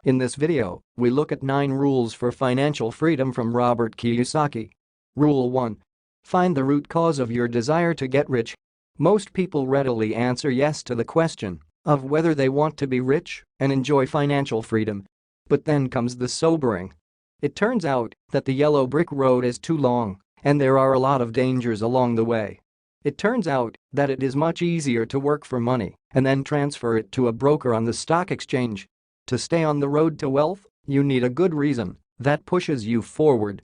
In this video, we look at 9 rules for financial freedom from Robert Kiyosaki. Rule 1. Find the root cause of your desire to get rich. Most people readily answer yes to the question of whether they want to be rich and enjoy financial freedom. But then comes the sobering. It turns out that the yellow brick road is too long, and there are a lot of dangers along the way. It turns out that it is much easier to work for money and then transfer it to a broker on the stock exchange. To stay on the road to wealth, you need a good reason that pushes you forward.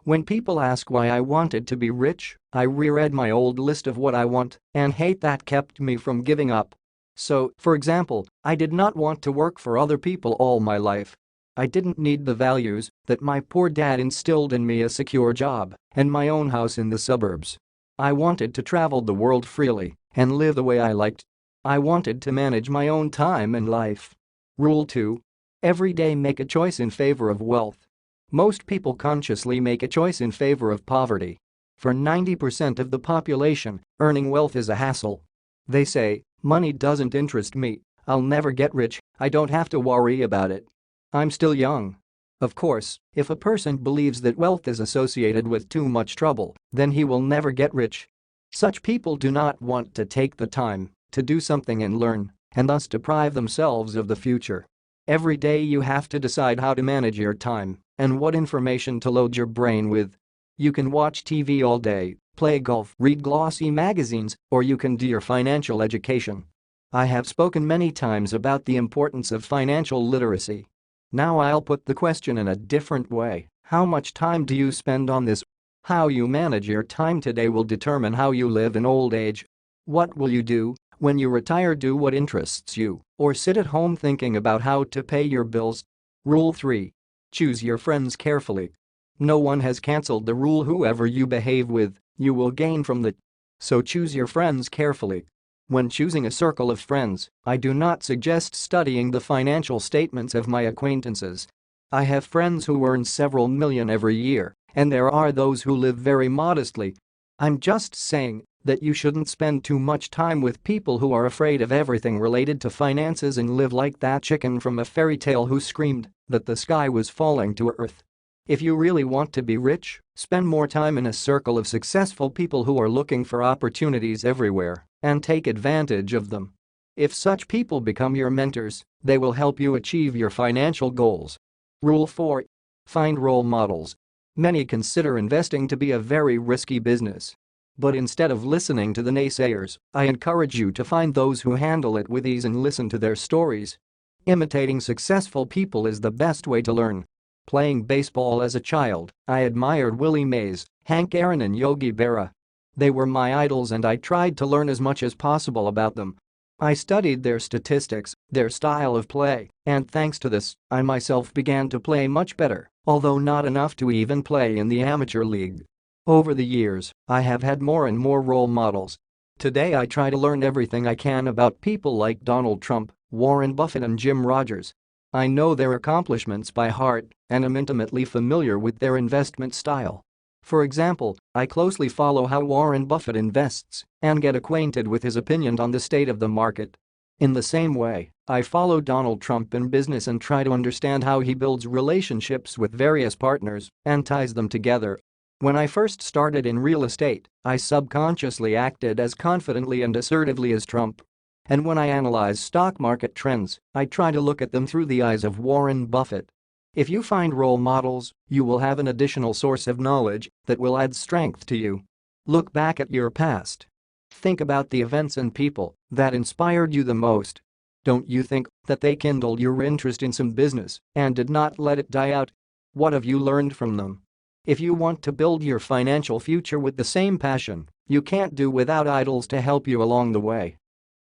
When people ask why I wanted to be rich, I reread my old list of what I want and hate that kept me from giving up. So, for example, I did not want to work for other people all my life. I didn't need the values that my poor dad instilled in me: a secure job and my own house in the suburbs. I wanted to travel the world freely and live the way I liked. I wanted to manage my own time and life. Rule 2. Every day make a choice in favor of wealth. Most people consciously make a choice in favor of poverty. For 90% of the population, earning wealth is a hassle. They say, money doesn't interest me, I'll never get rich, I don't have to worry about it. I'm still young. Of course, if a person believes that wealth is associated with too much trouble, then he will never get rich. Such people do not want to take the time to do something and learn, and thus deprive themselves of the future. Every day you have to decide how to manage your time and what information to load your brain with. You can watch TV all day, play golf, read glossy magazines, or you can do your financial education. I have spoken many times about the importance of financial literacy. Now I'll put the question in a different way. How much time do you spend on this? How you manage your time today will determine how you live in old age. What will you do when you retire? Do what interests you, or sit at home thinking about how to pay your bills? Rule 3. Choose your friends carefully. No one has cancelled the rule: whoever you behave with, you will gain from that. So choose your friends carefully. When choosing a circle of friends, I do not suggest studying the financial statements of my acquaintances. I have friends who earn several million every year, and there are those who live very modestly. I'm just saying that you shouldn't spend too much time with people who are afraid of everything related to finances and live like that chicken from a fairy tale who screamed that the sky was falling to earth. If you really want to be rich, spend more time in a circle of successful people who are looking for opportunities everywhere and take advantage of them. If such people become your mentors, they will help you achieve your financial goals. Rule 4. Find role models. Many consider investing to be a very risky business. But instead of listening to the naysayers, I encourage you to find those who handle it with ease and listen to their stories. Imitating successful people is the best way to learn. Playing baseball as a child, I admired Willie Mays, Hank Aaron and Yogi Berra. They were my idols and I tried to learn as much as possible about them. I studied their statistics, their style of play, and thanks to this, I myself began to play much better, although not enough to even play in the amateur league. Over the years, I have had more and more role models. Today I try to learn everything I can about people like Donald Trump, Warren Buffett and Jim Rogers. I know their accomplishments by heart and am intimately familiar with their investment style. For example, I closely follow how Warren Buffett invests and get acquainted with his opinion on the state of the market. In the same way, I follow Donald Trump in business and try to understand how he builds relationships with various partners and ties them together. When I first started in real estate, I subconsciously acted as confidently and assertively as Trump. And when I analyze stock market trends, I try to look at them through the eyes of Warren Buffett. If you find role models, you will have an additional source of knowledge that will add strength to you. Look back at your past. Think about the events and people that inspired you the most. Don't you think that they kindled your interest in some business and did not let it die out? What have you learned from them? If you want to build your financial future with the same passion, you can't do without idols to help you along the way.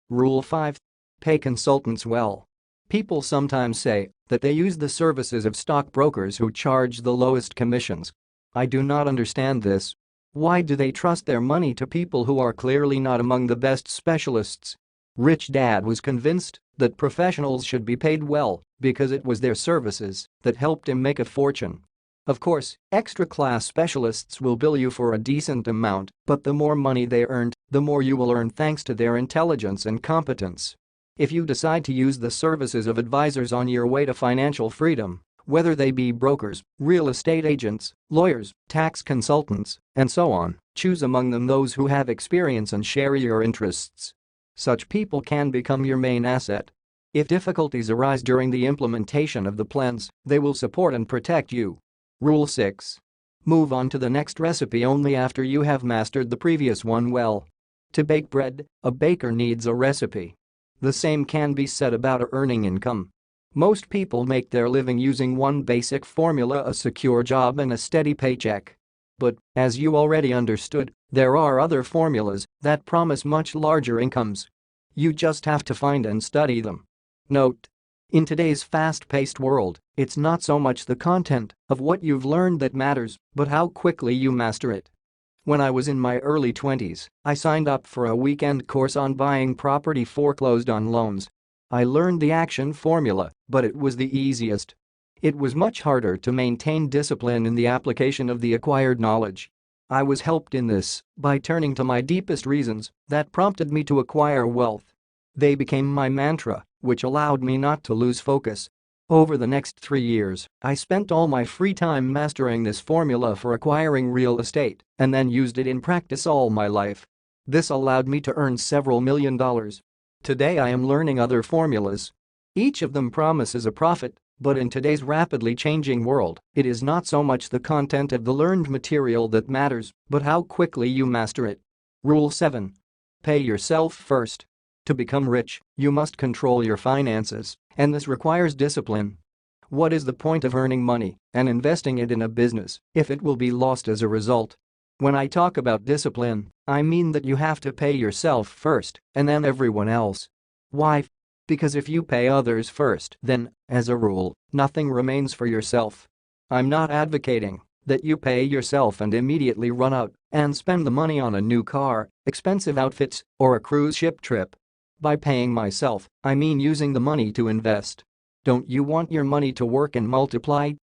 Rule 5. Pay consultants well. People sometimes say that they use the services of stockbrokers who charge the lowest commissions. I do not understand this. Why do they trust their money to people who are clearly not among the best specialists? Rich Dad was convinced that professionals should be paid well because it was their services that helped him make a fortune. Of course, extra-class specialists will bill you for a decent amount, but the more money they earned, the more you will earn thanks to their intelligence and competence. If you decide to use the services of advisors on your way to financial freedom, whether they be brokers, real estate agents, lawyers, tax consultants, and so on, choose among them those who have experience and share your interests. Such people can become your main asset. If difficulties arise during the implementation of the plans, they will support and protect you. Rule 6. Move on to the next recipe only after you have mastered the previous one well. To bake bread, a baker needs a recipe. The same can be said about earning income. Most people make their living using one basic formula: a secure job and a steady paycheck. But, as you already understood, there are other formulas that promise much larger incomes. You just have to find and study them. Note: in today's fast-paced world, it's not so much the content of what you've learned that matters, but how quickly you master it. When I was in my early 20s, I signed up for a weekend course on buying property foreclosed on loans. I learned the action formula, but it was the easiest. It was much harder to maintain discipline in the application of the acquired knowledge. I was helped in this by turning to my deepest reasons that prompted me to acquire wealth. They became my mantra, which allowed me not to lose focus. Over the next 3 years, I spent all my free time mastering this formula for acquiring real estate and then used it in practice all my life. This allowed me to earn several $1 million. Today I am learning other formulas. Each of them promises a profit, but in today's rapidly changing world, it is not so much the content of the learned material that matters, but how quickly you master it. Rule 7. Pay yourself first. To become rich, you must control your finances, and this requires discipline. What is the point of earning money and investing it in a business if it will be lost as a result? When I talk about discipline, I mean that you have to pay yourself first and then everyone else. Why? Because if you pay others first, then, as a rule, nothing remains for yourself. I'm not advocating that you pay yourself and immediately run out and spend the money on a new car, expensive outfits, or a cruise ship trip. By paying myself, I mean using the money to invest. Don't you want your money to work and multiply?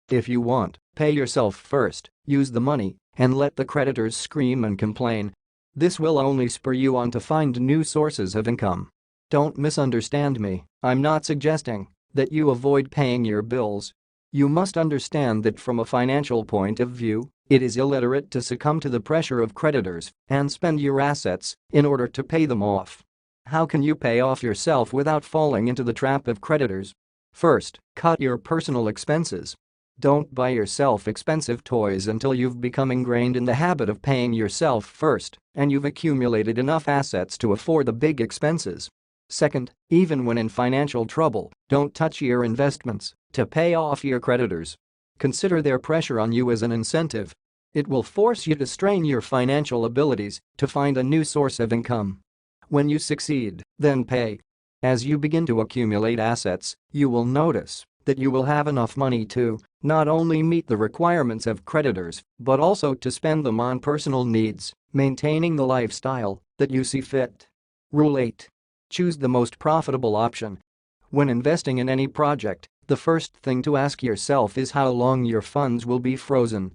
If you want, pay yourself first, use the money, and let the creditors scream and complain. This will only spur you on to find new sources of income. Don't misunderstand me, I'm not suggesting that you avoid paying your bills. You must understand that from a financial point of view, it is illiterate to succumb to the pressure of creditors and spend your assets in order to pay them off. How can you pay off yourself without falling into the trap of creditors? First, cut your personal expenses. Don't buy yourself expensive toys until you've become ingrained in the habit of paying yourself first and you've accumulated enough assets to afford the big expenses. Second, even when in financial trouble, don't touch your investments to pay off your creditors. Consider their pressure on you as an incentive. It will force you to strain your financial abilities to find a new source of income. When you succeed, then pay. As you begin to accumulate assets, you will notice that you will have enough money to not only meet the requirements of creditors, but also to spend them on personal needs, maintaining the lifestyle that you see fit. Rule 8. Choose the most profitable option. When investing in any project, the first thing to ask yourself is how long your funds will be frozen.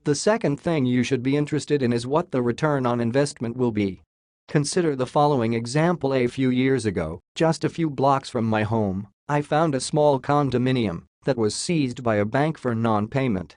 The second thing you should be interested in is what the return on investment will be. Consider the following example. A few years ago, just a few blocks from my home, I found a small condominium that was seized by a bank for non-payment.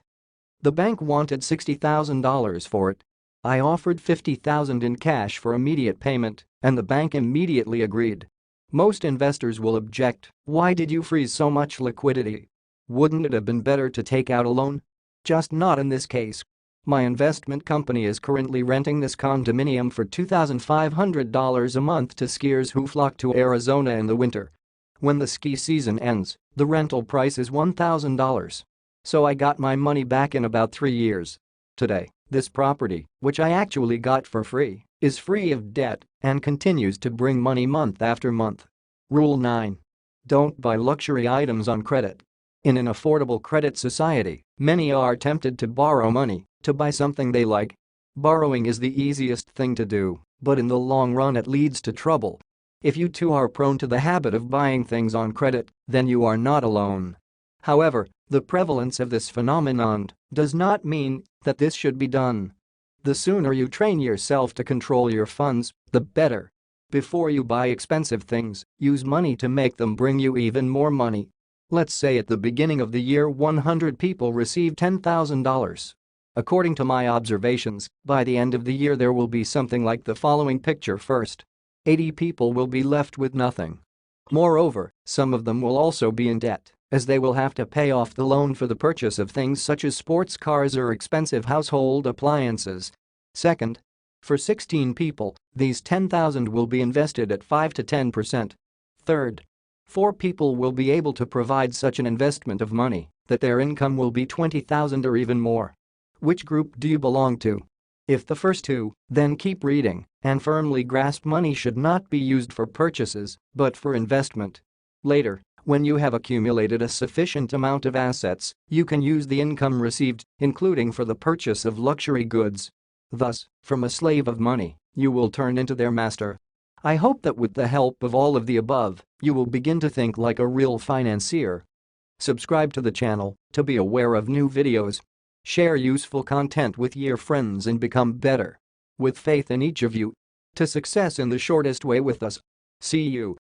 The bank wanted $60,000 for it. I offered $50,000 in cash for immediate payment, and the bank immediately agreed. Most investors will object, why did you freeze so much liquidity? Wouldn't it have been better to take out a loan? Just not in this case. My investment company is currently renting this condominium for $2,500 a month to skiers who flock to Arizona in the winter. When the ski season ends, the rental price is $1,000. So I got my money back in about 3 years. Today, this property, which I actually got for free, is free of debt and continues to bring money month after month. Rule 9. Don't buy luxury items on credit. In an affordable credit society, many are tempted to borrow money to buy something they like. Borrowing is the easiest thing to do, but in the long run it leads to trouble. If you too are prone to the habit of buying things on credit, then you are not alone. However, the prevalence of this phenomenon does not mean that this should be done. The sooner you train yourself to control your funds, the better. Before you buy expensive things, use money to make them bring you even more money. Let's say at the beginning of the year 100 people receive $10,000. According to my observations, by the end of the year there will be something like the following picture. First, 80 people will be left with nothing. Moreover, some of them will also be in debt, as they will have to pay off the loan for the purchase of things such as sports cars or expensive household appliances. Second, for 16 people, these 10,000 will be invested at 5 to 10%. Third, 4 people will be able to provide such an investment of money that their income will be 20,000 or even more. Which group do you belong to? If the first two, then keep reading and firmly grasp money should not be used for purchases, but for investment. Later, when you have accumulated a sufficient amount of assets, you can use the income received, including for the purchase of luxury goods. Thus, from a slave of money, you will turn into their master. I hope that with the help of all of the above, you will begin to think like a real financier. Subscribe to the channel to be aware of new videos. Share useful content with your friends and become better. With faith in each of you. To success in the shortest way with us. See you.